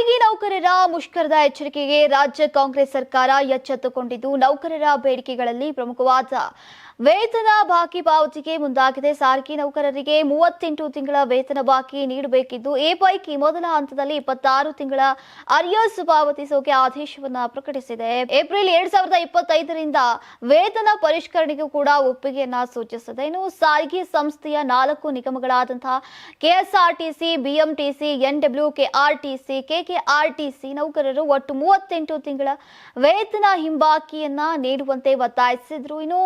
ಸಾರಿಗೆ ನೌಕರರ ಮುಷ್ಕರದ ಎಚ್ಚರಿಕೆಗೆ ರಾಜ್ಯ ಕಾಂಗ್ರೆಸ್ ಸರ್ಕಾರ ಎಚ್ಚೆತ್ತುಕೊಂಡಿದ್ದು ನೌಕರರ ಬೇಡಿಕೆಗಳಲ್ಲಿ ಪ್ರಮುಖವಾದ ವೇತನ ಬಾಕಿ ಪಾವತಿಗೆ ಮುಂದಾಗಿದೆ. ಸಾರಿಗೆ ನೌಕರರಿಗೆ 38 ತಿಂಗಳ ವೇತನ ಬಾಕಿ ನೀಡಬೇಕಿದ್ದು ಈ ಪೈಕಿ ಮೊದಲ ಹಂತದಲ್ಲಿ 26 ತಿಂಗಳ ಅರಿಯರ್ಸ್ ಪಾವತಿಸೋಕೆ ಆದೇಶವನ್ನ ಪ್ರಕಟಿಸಿದೆ. ಏಪ್ರಿಲ್ 2025ರಿಂದ ವೇತನ ಪರಿಷ್ಕರಣೆಗೂ ಕೂಡ ಒಪ್ಪಿಗೆಯನ್ನ ಸೂಚಿಸಿದೆ. ಇನ್ನು ಸಾರಿಗೆ ಸಂಸ್ಥೆಯ 4 ನಿಗಮಗಳಾದಂತಹ ಕೆಎಸ್ಆರ್ಟಿಸಿ, ಬಿಎಂಟಿಸಿ, ಎನ್ಡಬ್ಲ್ಯೂಕೆಆರ್ಟಿಸಿ, ಕೆಕೆಆರ್ಟಿಸಿ ನೌಕರರು ಒಟ್ಟು 38 ತಿಂಗಳ ವೇತನ ಹಿಂಬಾಕಿಯನ್ನ ನೀಡುವಂತೆ ಒತ್ತಾಯಿಸಿದ್ರು. ಇನ್ನು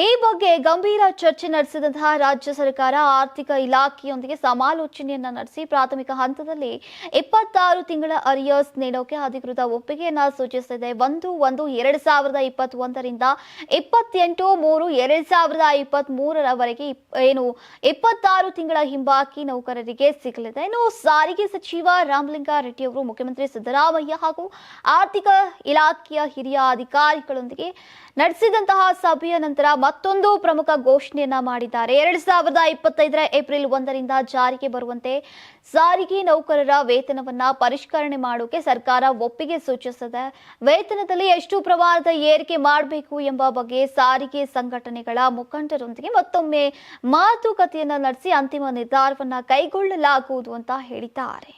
ಈ ಬಗ್ಗೆ ಗಂಭೀರ ಚರ್ಚೆ ನಡೆಸಿದಂತಹ ರಾಜ್ಯ ಸರ್ಕಾರ ಆರ್ಥಿಕ ಇಲಾಖೆಯೊಂದಿಗೆ ಸಮಾಲೋಚನೆಯನ್ನ ನಡೆಸಿ ಪ್ರಾಥಮಿಕ ಹಂತದಲ್ಲಿ 26 ತಿಂಗಳ ಅರಿಯರ್ಸ್ ನೀಡೋಕೆ ಅಧಿಕೃತ ಒಪ್ಪಿಗೆಯನ್ನ ಸೂಚಿಸಿದೆ. 1/1/2021ರಿಂದ 28/3/2023ರವರೆಗೆ 26 ತಿಂಗಳ ಹಿಂಬಾಕಿ ನೌಕರರಿಗೆ ಸಿಗಲಿದೆ. ಇನ್ನು ಸಾರಿಗೆ ಸಚಿವ ರಾಮಲಿಂಗಾರೆಡ್ಡಿ ಅವರು ಮುಖ್ಯಮಂತ್ರಿ ಸಿದ್ದರಾಮಯ್ಯ ಹಾಗೂ ಆರ್ಥಿಕ ಇಲಾಖೆಯ ಹಿರಿಯ ಅಧಿಕಾರಿಗಳೊಂದಿಗೆ ನಡೆಸಿದಂತಹ ಸಭೆಯ ನಂತರ ಮತ್ತೊಂದು ಪ್ರಮುಖ ಘೋಷಣೆಯನ್ನ ಮಾಡಿದ್ದಾರೆ. 2025ರ ಏಪ್ರಿಲ್ 1ರಿಂದ ಜಾರಿಗೆ ಬರುವಂತೆ ಸಾರಿಗೆ ನೌಕರರ ವೇತನವನ್ನ ಪರಿಷ್ಕರಣೆ ಮಾಡೋಕೆ ಸರ್ಕಾರ ಒಪ್ಪಿಗೆ ಸೂಚಿಸಿದೆ. ವೇತನದಲ್ಲಿ ಎಷ್ಟು ಪ್ರಮಾಣದ ಏರಿಕೆ ಮಾಡಬೇಕು ಎಂಬ ಬಗ್ಗೆ ಸಾರಿಗೆ ಸಂಘಟನೆಗಳ ಮುಖಂಡರೊಂದಿಗೆ ಮತ್ತೊಮ್ಮೆ ಮಾತುಕತೆಯನ್ನ ನಡೆಸಿ ಅಂತಿಮ ನಿರ್ಧಾರವನ್ನ ಕೈಗೊಳ್ಳಲಾಗುವುದು ಅಂತ ಹೇಳಿದ್ದಾರೆ.